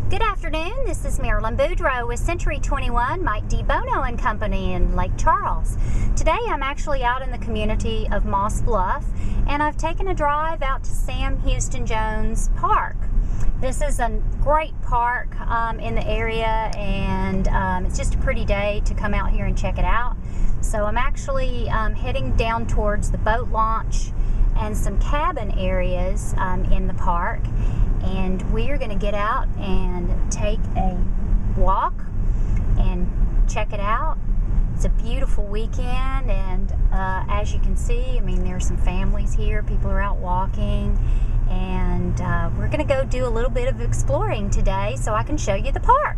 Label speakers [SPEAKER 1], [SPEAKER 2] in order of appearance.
[SPEAKER 1] Good afternoon, this is Marilyn Boudreau with Century 21, Mike D. Bono and Company in Lake Charles. Today I'm actually out in the community of Moss Bluff, and I've taken a drive out to Sam Houston Jones Park. This is a great park in the area, and it's just a pretty day to come out here and check it out. So I'm actually heading down towards the boat launch and some cabin areas in the park. And we're going to get out and take a walk and check it out. It's a beautiful weekend, and as you can see, I mean, there's some families here, people are out walking, and we're going to go do a little bit of exploring today so I can show you the park.